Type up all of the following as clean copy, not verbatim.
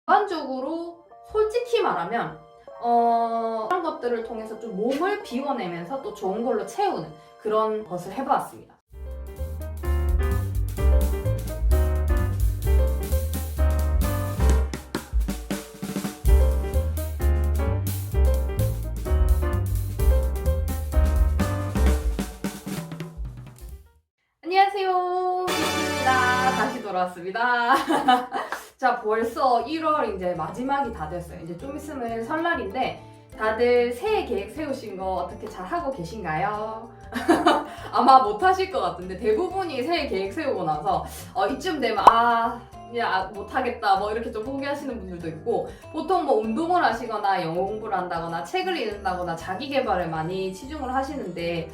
전반적으로 솔직히 말하면 그런 것들을 통해서 좀 몸을 비워내면서 또 좋은 걸로 채우는 그런 것을 해보았습니다. 안녕하세요, 비키입니다. 다시 돌아왔습니다. 자, 벌써 1월 이제 마지막이 다 됐어요. 이제 좀 있으면 설날인데 다들 새해 계획 세우신 거 어떻게 잘 하고 계신가요? 아마 못 하실 것 같은데 대부분이 새해 계획 세우고 나서 이쯤 되면 못하겠다 뭐 이렇게 좀 포기하시는 분들도 있고, 보통 뭐 운동을 하시거나 영어 공부를 한다거나 책을 읽는다거나 자기 개발에 많이 치중을 하시는데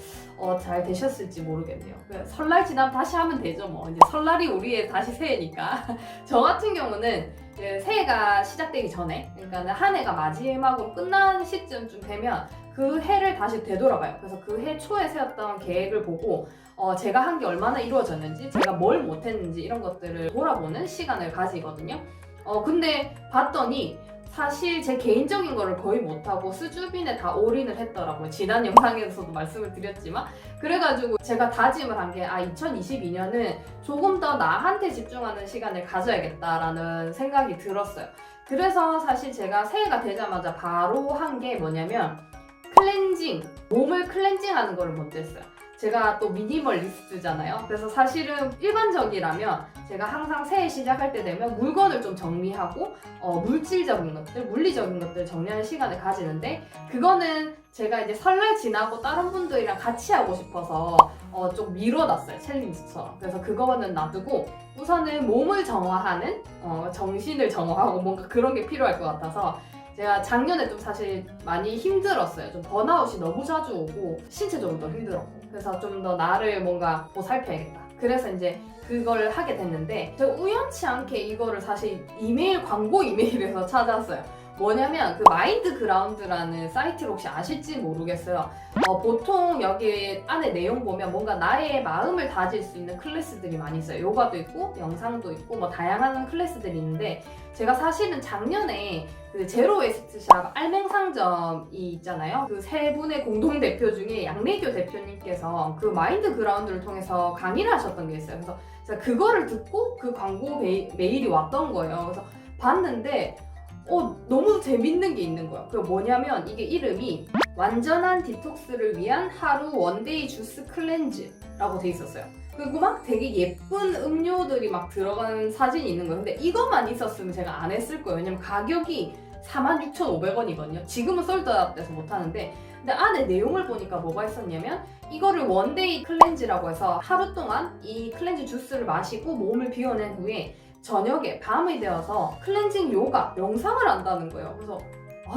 잘 되셨을지 모르겠네요. 설날 지나면 다시 하면 되죠. 뭐 이제 설날이 우리의 다시 새해니까. 저 같은 경우는 새해가 시작되기 전에, 그러니까 한 해가 마지막으로 끝나는 시점쯤 되면 그 해를 다시 되돌아봐요. 그래서 그 해 초에 세웠던 계획을 보고 제가 한 게 얼마나 이루어졌는지, 제가 뭘 못했는지 이런 것들을 돌아보는 시간을 가지거든요. 근데 봤더니 사실 제 개인적인 거를 거의 못하고 스주빈에 다 올인을 했더라고요. 지난 영상에서도 말씀을 드렸지만. 그래가지고 제가 다짐을 한 게 2022년은 조금 더 나한테 집중하는 시간을 가져야겠다라는 생각이 들었어요. 그래서 사실 제가 새해가 되자마자 바로 한 게 뭐냐면 클렌징, 몸을 클렌징하는 걸 먼저 했어요. 제가 또 미니멀리스트잖아요. 그래서 사실은 일반적이라면 제가 항상 새해 시작할 때 되면 물건을 좀 정리하고 물질적인 것들, 물리적인 것들을 정리하는 시간을 가지는데, 그거는 제가 이제 설날 지나고 다른 분들이랑 같이 하고 싶어서 좀 미뤄놨어요. 챌린지처럼. 그래서 그거는 놔두고 우선은 몸을 정화하는, 정신을 정화하고 뭔가 그런 게 필요할 것 같아서 제가 작년에 좀 사실 많이 힘들었어요. 좀 번아웃이 너무 자주 오고 신체적으로도 힘들었고, 그래서 좀 더 나를 뭔가 보살펴야겠다. 그래서 이제 그걸 하게 됐는데, 제가 우연치 않게 이거를 사실 광고 이메일에서 찾았어요. 뭐냐면 그 마인드 그라운드라는 사이트를 혹시 아실지 모르겠어요. 보통 여기 안에 내용 보면 뭔가 나의 마음을 다질 수 있는 클래스들이 많이 있어요. 요가도 있고 명상도 있고 뭐 다양한 클래스들이 있는데, 제가 사실은 작년에 그 제로 웨스트샵 알맹상점이 있잖아요. 그 세 분의 공동 대표 중에 양래교 대표님께서 그 마인드 그라운드를 통해서 강의를 하셨던 게 있어요. 그래서 제가 그거를 듣고 그 광고 메일이 왔던 거예요. 그래서 봤는데 너무 재밌는 게 있는 거야. 그게 뭐냐면 이게 이름이 완전한 디톡스를 위한 하루 원데이 주스 클렌즈라고 돼 있었어요. 그리고 막 되게 예쁜 음료들이 막 들어간 사진이 있는 거예요. 근데 이것만 있었으면 제가 안 했을 거예요. 왜냐면 가격이 46,500원이거든요. 지금은 솔드아웃 돼서 못하는데, 근데 안에 내용을 보니까 뭐가 있었냐면 이거를 원데이 클렌즈라고 해서 하루 동안 이 클렌즈 주스를 마시고 몸을 비워낸 후에 저녁에 밤이 되어서 클렌징 요가, 명상을 한다는 거예요. 그래서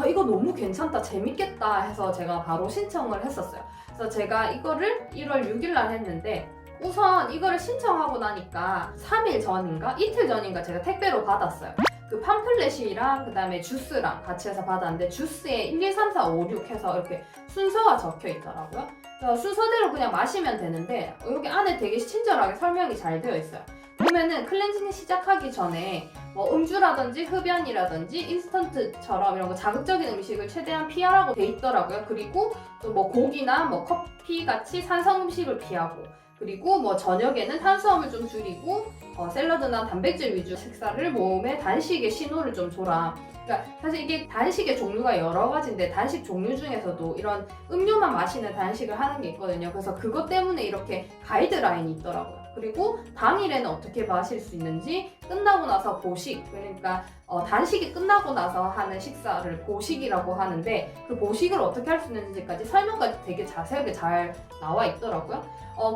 이거 너무 괜찮다, 재밌겠다 해서 제가 바로 신청을 했었어요. 그래서 제가 이거를 1월 6일 날 했는데, 우선 이거를 신청하고 나니까 3일 전인가? 이틀 전인가 제가 택배로 받았어요. 그 팜플렛이랑 그 다음에 주스랑 같이 해서 받았는데, 주스에 1, 2, 3, 4, 5, 6 해서 이렇게 순서가 적혀 있더라고요. 그래서 순서대로 그냥 마시면 되는데 여기 안에 되게 친절하게 설명이 잘 되어 있어요. 보면은 클렌징 시작하기 전에 뭐 음주라든지 흡연이라든지 인스턴트처럼 이런 거 자극적인 음식을 최대한 피하라고 돼 있더라고요. 그리고 또 뭐 고기나 뭐 커피 같이 산성 음식을 피하고, 그리고 뭐 저녁에는 탄수화물 좀 줄이고 샐러드나 단백질 위주 식사를 몸에 단식의 신호를 좀 줘라. 그러니까 사실 이게 단식의 종류가 여러 가지인데 단식 종류 중에서도 이런 음료만 마시는 단식을 하는 게 있거든요. 그래서 그것 때문에 이렇게 가이드라인이 있더라고요. 그리고 당일에는 어떻게 마실 수 있는지, 끝나고 나서 보식, 그러니까 단식이 끝나고 나서 하는 식사를 보식이라고 하는데, 그 보식을 어떻게 할 수 있는지까지 설명까지 되게 자세하게 잘 나와 있더라고요.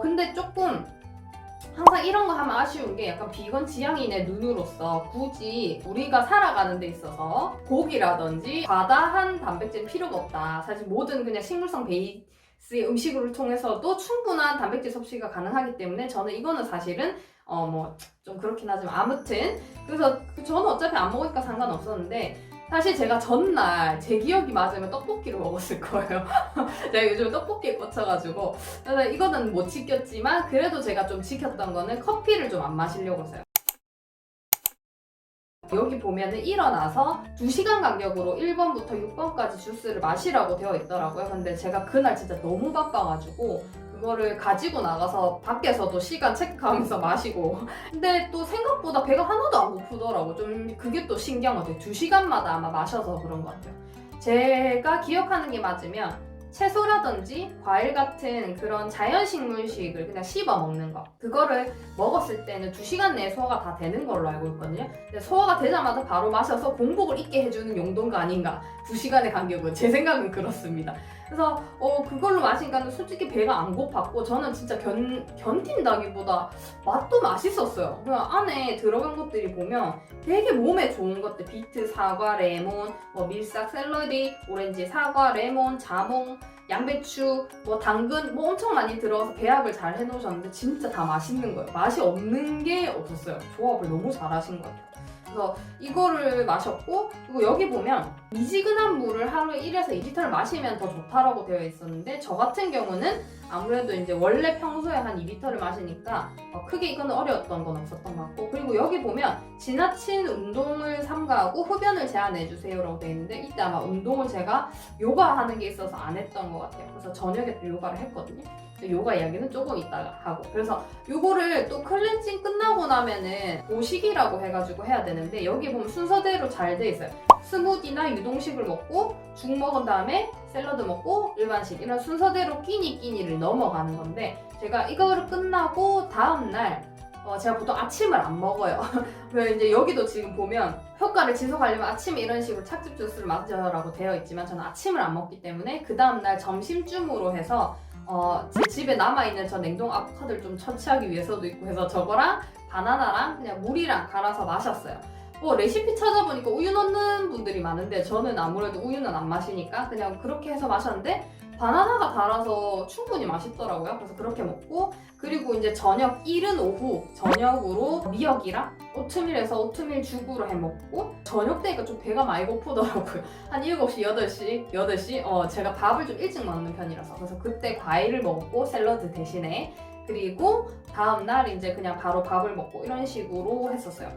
근데 조금 항상 이런 거 하면 아쉬운 게, 약간 비건 지향인의 눈으로서 굳이 우리가 살아가는 데 있어서 고기라든지 과다한 단백질은 필요가 없다. 사실 모든 그냥 식물성 베이스의 음식을 통해서도 충분한 단백질 섭취가 가능하기 때문에 저는 이거는 사실은 뭐 좀 그렇긴 하지만 아무튼, 그래서 저는 어차피 안 먹으니까 상관없었는데, 사실 제가 전날 제 기억이 맞으면 떡볶이를 먹었을 거예요. 제가 요즘 떡볶이에 꽂혀가지고. 그래서 이거는 못 지켰지만 그래도 제가 좀 지켰던 거는 커피를 좀 안 마시려고 했어요. 여기 보면은 일어나서 2시간 간격으로 1번부터 6번까지 주스를 마시라고 되어 있더라고요. 근데 제가 그날 진짜 너무 바빠가지고 그거를 가지고 나가서 밖에서도 시간 체크하면서 마시고 근데 또 생각보다 배가 하나도 안 고프더라고. 좀 그게 또 신기한 것 같아요. 2시간마다 아마 마셔서 그런 것 같아요. 제가 기억하는 게 맞으면 채소라든지 과일 같은 그런 자연식물식을 그냥 씹어 먹는 거, 그거를 먹었을 때는 2시간 내에 소화가 다 되는 걸로 알고 있거든요. 근데 소화가 되자마자 바로 마셔서 공복을 잊게 해주는 용도가 아닌가, 2시간의 간격은. 제 생각은 그렇습니다. 그래서 그걸로 마시니까 솔직히 배가 안 고팠고 저는 진짜 견딘다기보다 맛도 맛있었어요. 그냥 안에 들어간 것들이 보면 되게 몸에 좋은 것들, 비트, 사과, 레몬, 뭐 밀싹, 샐러리, 오렌지, 사과, 레몬, 자몽, 양배추, 뭐 당근 뭐 엄청 많이 들어가서 배합을 잘 해놓으셨는데 진짜 다 맛있는 거예요. 맛이 없는 게 없었어요. 조합을 너무 잘 하신 것 같아요. 그래서 이거를 마셨고, 그리고 여기 보면 미지근한 물을 하루에 1에서 2리터를 마시면 더 좋다라고 되어 있었는데, 저 같은 경우는 아무래도 이제 원래 평소에 한 2리터를 마시니까 크게 이거는 어려웠던 건 없었던 것 같고, 그리고 여기 보면 지나친 운동을 삼가하고 흡연을 제한해주세요라고 되어 있는데, 이때 아마 운동을 제가 요가하는 게 있어서 안 했던 것 같아요. 그래서 저녁에 또 요가를 했거든요. 요가 이야기는 조금 이따가 하고, 그래서 요거를 또 클렌징 끝나고 나면은 보식이라고 해가지고 해야 되는데, 여기 보면 순서대로 잘 돼 있어요. 스무디나 유동식을 먹고 죽 먹은 다음에 샐러드 먹고 일반식, 이런 순서대로 끼니를 넘어가는 건데, 제가 이거를 끝나고 다음날 제가 보통 아침을 안 먹어요. 그래서 이제 여기도 지금 보면 효과를 지속하려면 아침에 이런 식으로 착즙 주스를 마셔라고 되어 있지만, 저는 아침을 안 먹기 때문에 그 다음날 점심쯤으로 해서 제 집에 남아있는 저 냉동 아보카도를 좀 처치하기 위해서도 있고 해서 저거랑 바나나랑 그냥 물이랑 갈아서 마셨어요. 레시피 찾아보니까 우유 넣는 분들이 많은데 저는 아무래도 우유는 안 마시니까 그냥 그렇게 해서 마셨는데, 바나나가 달아서 충분히 맛있더라고요. 그래서 그렇게 먹고, 그리고 이제 저녁, 이른 오후 저녁으로 미역이랑 오트밀에서 오트밀 죽으로 해 먹고, 저녁 때니까 좀 배가 많이 고프더라고요. 한 7시, 8시 제가 밥을 좀 일찍 먹는 편이라서. 그래서 그때 과일을 먹고 샐러드 대신에, 그리고 다음날 이제 그냥 바로 밥을 먹고 이런 식으로 했었어요.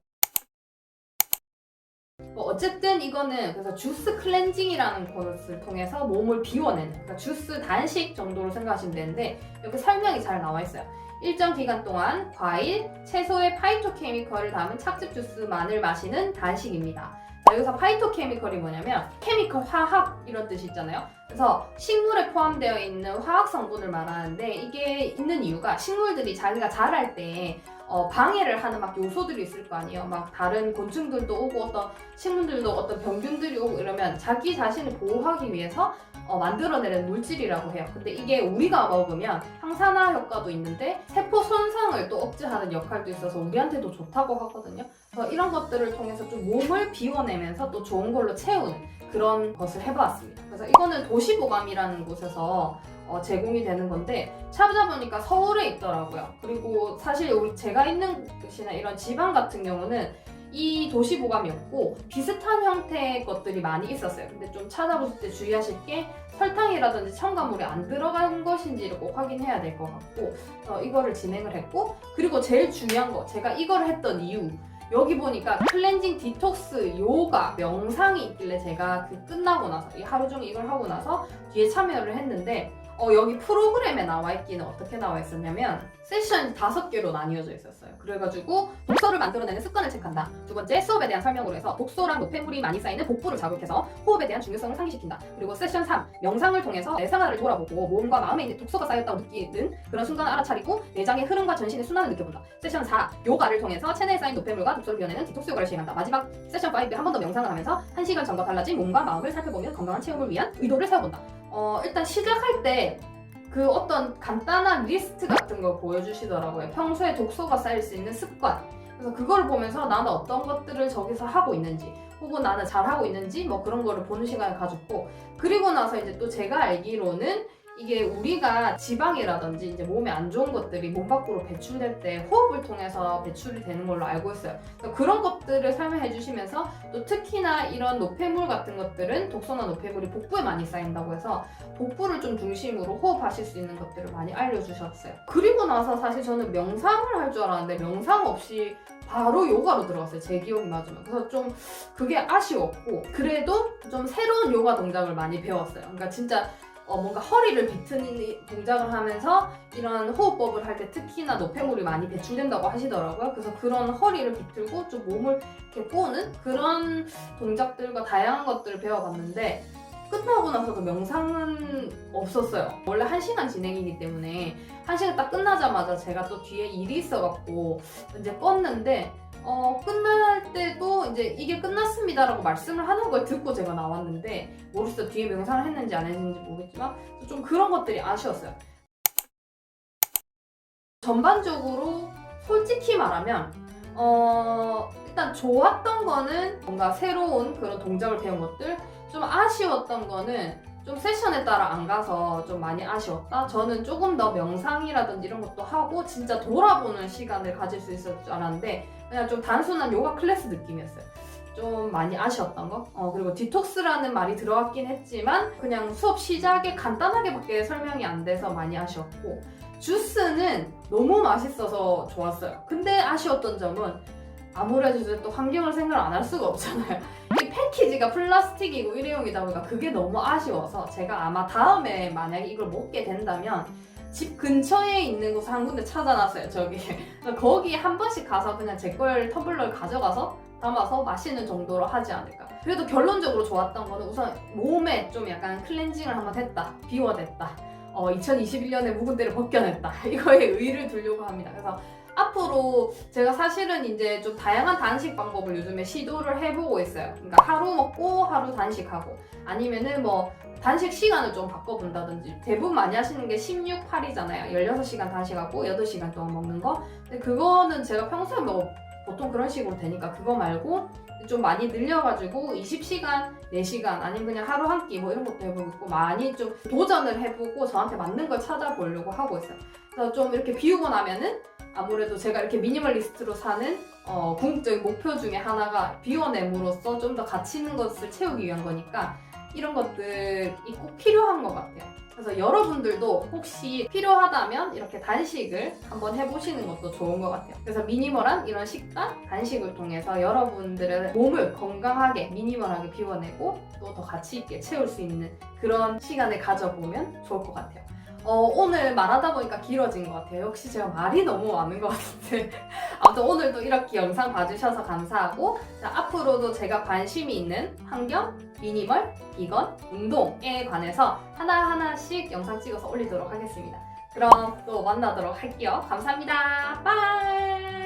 어쨌든 이거는 그래서 주스 클렌징이라는 것을 통해서 몸을 비워내는, 그러니까 주스 단식 정도로 생각하시면 되는데, 여기 설명이 잘 나와 있어요. 일정 기간 동안 과일, 채소의 파이토케미컬을 담은 착즙 주스만을 마시는 단식입니다. 여기서 파이토케미컬이 뭐냐면 케미컬, 화학 이런 뜻이 있잖아요. 그래서 식물에 포함되어 있는 화학 성분을 말하는데, 이게 있는 이유가 식물들이 자기가 자랄 때 방해를 하는 막 요소들이 있을 거 아니에요. 막 다른 곤충들도 오고 어떤 식물들도 어떤 병균들이 오고 이러면 자기 자신을 보호하기 위해서 만들어내는 물질이라고 해요. 근데 이게 우리가 먹으면 항산화 효과도 있는데 세포 손상을 또 억제하는 역할도 있어서 우리한테도 좋다고 하거든요. 그래서 이런 것들을 통해서 좀 몸을 비워내면서 또 좋은 걸로 채우는 그런 것을 해봤습니다. 그래서 이거는 도시보감이라는 곳에서 제공이 되는 건데, 찾아보니까 서울에 있더라고요. 그리고 사실 제가 있는 곳이나 이런 지방 같은 경우는 이 도시보감이 없고 비슷한 형태의 것들이 많이 있었어요. 근데 좀 찾아보실 때 주의하실 게 설탕이라든지 첨가물이 안 들어간 것인지를 꼭 확인해야 될 것 같고, 이거를 진행을 했고, 그리고 제일 중요한 거, 제가 이걸 했던 이유, 여기 보니까 클렌징, 디톡스, 요가, 명상이 있길래 제가 끝나고 나서 이 하루 종일 이걸 하고 나서 뒤에 참여를 했는데, 여기 프로그램에 나와 있기는 어떻게 나와 있었냐면 세션이 5개로 나뉘어져 있었어요. 그래가지고 독서를 만들어내는 습관을 체크한다. 2번째, 수업에 대한 설명으로 해서 독소랑 노폐물이 많이 쌓이는 복부를 자극해서 호흡에 대한 중요성을 상기시킨다. 그리고 세션 3, 명상을 통해서 내 생활을 돌아보고 몸과 마음에 있는 독소가 쌓였다고 느끼는 그런 순간을 알아차리고 내장의 흐름과 전신의 순환을 느껴본다. 세션 4, 요가를 통해서 체내에 쌓인 노폐물과 독소를 비워내는 디톡스 요가를 시행한다. 마지막 세션 5에 한 번 더 명상을 하면서 1시간 전과 달라진 몸과 마음을 살펴보며 건강한 체험을 위한 의도를 세워본다. 일단 시작할 때 그 어떤 간단한 리스트 같은 걸 보여주시더라고요. 평소에 독소가 쌓일 수 있는 습관. 그래서 그걸 보면서 나는 어떤 것들을 저기서 하고 있는지, 혹은 나는 잘하고 있는지 뭐 그런 거를 보는 시간을 가졌고, 그리고 나서 이제 또 제가 알기로는 이게 우리가 지방이라든지 이제 몸에 안 좋은 것들이 몸 밖으로 배출될 때 호흡을 통해서 배출이 되는 걸로 알고 있어요. 그러니까 그런 것들을 설명해 주시면서 또 특히나 이런 노폐물 같은 것들은 독소나 노폐물이 복부에 많이 쌓인다고 해서 복부를 좀 중심으로 호흡하실 수 있는 것들을 많이 알려주셨어요. 그리고 나서 사실 저는 명상을 할 줄 알았는데 명상 없이 바로 요가로 들어갔어요. 제 기억이 맞으면. 그래서 좀 그게 아쉬웠고 그래도 좀 새로운 요가 동작을 많이 배웠어요. 그러니까 진짜 뭔가 허리를 비트는 동작을 하면서 이런 호흡법을 할 때 특히나 노폐물이 많이 배출된다고 하시더라고요. 그래서 그런 허리를 비틀고 좀 몸을 이렇게 꼬는 그런 동작들과 다양한 것들을 배워봤는데 끝나고 나서도 명상은 없었어요. 원래 1시간 진행이기 때문에 1시간 딱 끝나자마자 제가 또 뒤에 일이 있어갖고 이제 껐는데 끝날 때도 이제 이게 끝났습니다라고 말씀을 하는 걸 듣고 제가 나왔는데 모르겠어요. 뒤에 명상을 했는지 안 했는지 모르겠지만 좀 그런 것들이 아쉬웠어요. 전반적으로 솔직히 말하면 일단 좋았던 거는 뭔가 새로운 그런 동작을 배운 것들, 좀 아쉬웠던 거는 좀 세션에 따라 안 가서 좀 많이 아쉬웠다. 저는 조금 더 명상이라든지 이런 것도 하고 진짜 돌아보는 시간을 가질 수 있을 줄 알았는데 그냥 좀 단순한 요가 클래스 느낌이었어요. 좀 많이 아쉬웠던 거. 그리고 디톡스라는 말이 들어갔긴 했지만 그냥 수업 시작에 간단하게밖에 설명이 안 돼서 많이 아쉬웠고 주스는 너무 맛있어서 좋았어요. 근데 아쉬웠던 점은 아무래도 이제 또 환경을 생각을 안 할 수가 없잖아요. 이 패키지가 플라스틱이고 일회용이다 보니까 그게 너무 아쉬워서 제가 아마 다음에 만약에 이걸 먹게 된다면 집 근처에 있는 곳 한 군데 찾아놨어요. 저기 거기 한 번씩 가서 그냥 제 걸 텀블러를 가져가서 담아서 마시는 정도로 하지 않을까. 그래도 결론적으로 좋았던 거는 우선 몸에 좀 약간 클렌징을 한번 했다. 비워냈다. 2021년에 묵은 때를 벗겨냈다. 이거에 의의를 두려고 합니다. 그래서 앞으로 제가 사실은 이제 좀 다양한 단식 방법을 요즘에 시도를 해보고 있어요. 그러니까 하루 먹고 하루 단식하고 아니면은 뭐 단식 시간을 좀 바꿔본다든지 대부분 많이 하시는 게 16, 8이잖아요. 16시간 단식하고 8시간 동안 먹는 거. 근데 그거는 제가 평소에 뭐 보통 그런 식으로 되니까 그거 말고 좀 많이 늘려가지고 20시간, 4시간 아니면 그냥 하루 한 끼 뭐 이런 것도 해보고 있고 많이 좀 도전을 해보고 저한테 맞는 걸 찾아보려고 하고 있어요. 그래서 좀 이렇게 비우고 나면은 아무래도 제가 이렇게 미니멀리스트로 사는 궁극적인 목표 중에 하나가 비워냄으로써 좀 더 가치 있는 것을 채우기 위한 거니까 이런 것들이 꼭 필요한 것 같아요. 그래서 여러분들도 혹시 필요하다면 이렇게 단식을 한번 해보시는 것도 좋은 것 같아요. 그래서 미니멀한 이런 식단, 단식을 통해서 여러분들의 몸을 건강하게 미니멀하게 비워내고 또 더 가치 있게 채울 수 있는 그런 시간을 가져보면 좋을 것 같아요. 오늘 말하다 보니까 길어진 것 같아요. 역시 제가 말이 너무 많은 것 같은데 아무튼 오늘도 이렇게 영상 봐주셔서 감사하고 자, 앞으로도 제가 관심이 있는 환경, 미니멀, 비건, 운동에 관해서 하나하나씩 영상 찍어서 올리도록 하겠습니다. 그럼 또 만나도록 할게요. 감사합니다. 빠이!